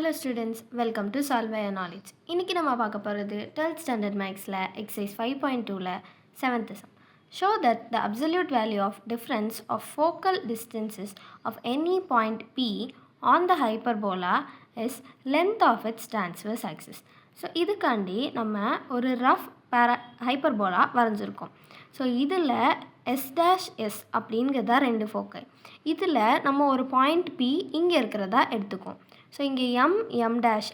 Hello students, welcome to Solve by Your Knowledge. இன்னைக்கு நம்ம பார்க்க போகிறது 12th standard mathsல exercise 5.2ல 7th sum. Show that the absolute value of difference of focal distances of any point P on the hyperbola is length of its transverse axis. So இதுக்காண்டி நம்ம ஒரு rough hyperbola வரைஞ்சிருக்கோம். So இதில் S' அப்படிங்கிறதா ரெண்டு ஃபோக்கை. இதில் நம்ம ஒரு பாயிண்ட் P இங்கே இருக்கிறதா எடுத்துக்கோம். ஸோ இங்கே M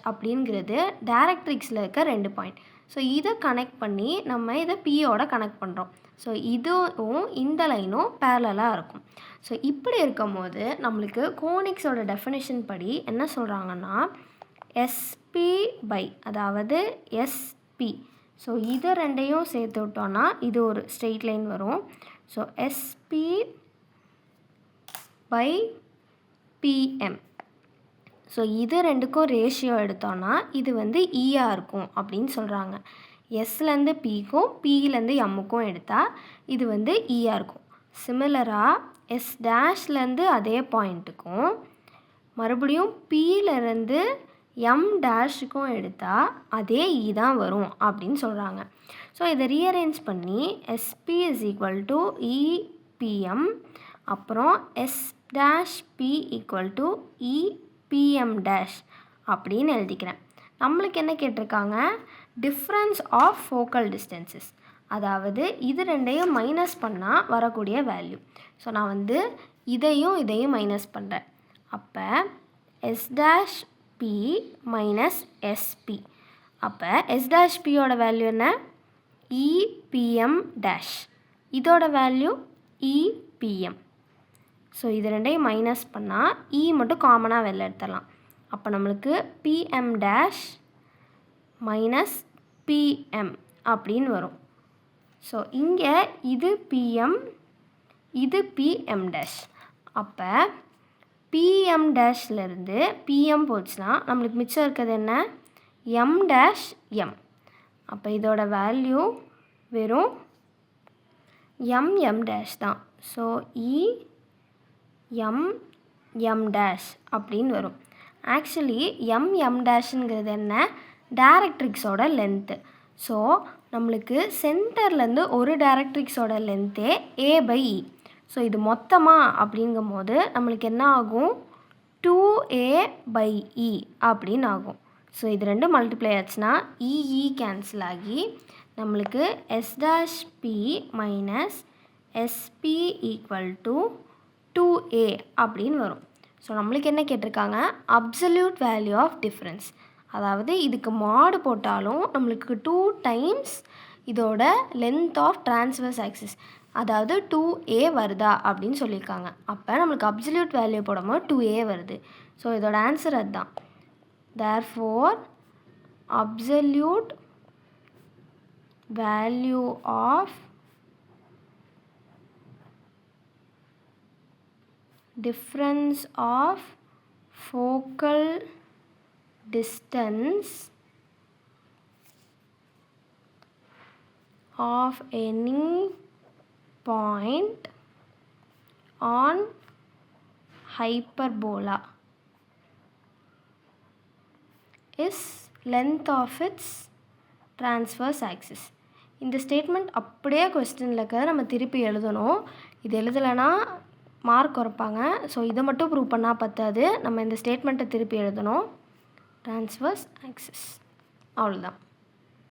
அப்படிங்கிறது டைரக்ட்ரிக்ஸில் இருக்க ரெண்டு பாயிண்ட். ஸோ இதை கனெக்ட் பண்ணி நம்ம இதை Pயோட கனெக்ட் பண்ணுறோம். ஸோ இதுவும் இந்த லைனும் பேரலாக இருக்கும். ஸோ இப்படி இருக்கும் போது நம்மளுக்கு கோனிக்ஸோட டெஃபினேஷன் படி என்ன சொல்கிறாங்கன்னா SP பை அதாவது SP. ஸோ இதை ரெண்டையும் சேர்த்து விட்டோன்னா இது ஒரு ஸ்ட்ரெயிட் லைன் வரும். So SP by PM. So இது ரெண்டுக்கும் ரேஷியோ எடுத்தோன்னா இது வந்து ஈயாக இருக்கும் அப்படின்னு சொல்கிறாங்க. எஸ்லேருந்து பிக்கும் பியிலேருந்து எம்முக்கும் எடுத்தால் இது வந்து ஈயாக இருக்கும். சிமிலராக S' அதே பாயிண்ட்டுக்கும் மறுபடியும் பியிலேருந்து M' எடுத்தால் அதே ஈ தான் வரும் அப்படின்னு சொல்கிறாங்க. ஸோ இதை ரீஅரேஞ்ச் பண்ணி SP = EPM அப்புறம் S' P = EPM' அப்படின்னு எழுதிக்கிறேன். நம்மளுக்கு என்ன கேட்டிருக்காங்க? டிஃப்ரென்ஸ் ஆஃப் ஃபோக்கல் டிஸ்டன்சஸ், அதாவது இது ரெண்டையும் மைனஸ் பண்ணால் வரக்கூடிய வேல்யூ. ஸோ நான் வந்து இதையும் மைனஸ் பண்ணுறேன். அப்போ S' P மைனஸ் SP. அப்போ S' Pயோட வேல்யூ என்ன? EPM'. இதோட வேல்யூ EPM. ஸோ இது ரெண்டையும் மைனஸ் பண்ணால் E மட்டும் காமனாக வெளில எடுத்துடலாம். அப்போ நம்மளுக்கு PM' மைனஸ் PM அப்படின்னு வரும். ஸோ இங்கே இது PM, இது PM'. அப்போ PM' PM போச்சுன்னா நம்மளுக்கு மிச்சம் இருக்கிறது என்ன? M'. அப்போ இதோட வேல்யூ வெறும் MM' தான். ஸோ MM' அப்படின்னு வரும். ஆக்சுவலி MM' என்ன? டைரக்ட்ரிக்ஸோட லென்த்து. ஸோ நம்மளுக்கு சென்டர்லேருந்து ஒரு டைரக்ட்ரிக்ஸோட லென்த்தே A/E. ஸோ இது மொத்தமாக அப்படிங்கும் போது நம்மளுக்கு என்ன ஆகும்? 2A/E அப்படின்னு ஆகும். ஸோ இது ரெண்டு மல்டிப்ளை ஆச்சுன்னா EE கேன்சல் ஆகி நம்மளுக்கு S' P minus SP = 2A அப்படின்னு வரும். ஸோ நம்மளுக்கு என்ன கேட்டிருக்காங்க? Absolute value of difference. அதாவது இதுக்கு மாடு போட்டாலும் நம்மளுக்கு 2 டைம்ஸ் இதோட லென்த் ஆஃப் ட்ரான்ஸ்வர்ஸ் ஆக்சிஸ், அதாவது 2A வருதா அப்படின்னு சொல்லியிருக்காங்க. அப்போ நம்மளுக்கு அப்சல்யூட் வேல்யூ போடும்போது 2A வருது. ஸோ இதோட ஆன்சர் அதுதான். therefore absolute value of difference of focal distance of any point on hyperbola is length of its transverse axis. இந்த ஸ்டேட்மெண்ட் அப்படியே கொஸ்டினில் இருக்கிறத நம்ம திருப்பி எழுதணும். இது எழுதலைன்னா மார்க் குறைப்பாங்க. ஸோ இதை மட்டும் ப்ரூவ் பண்ணால் பத்தாது, நம்ம இந்த ஸ்டேட்மெண்ட்டை திருப்பி எழுதணும். ட்ரான்ஸ்வர்ஸ் ஆக்சிஸ், அவ்வளோதான்.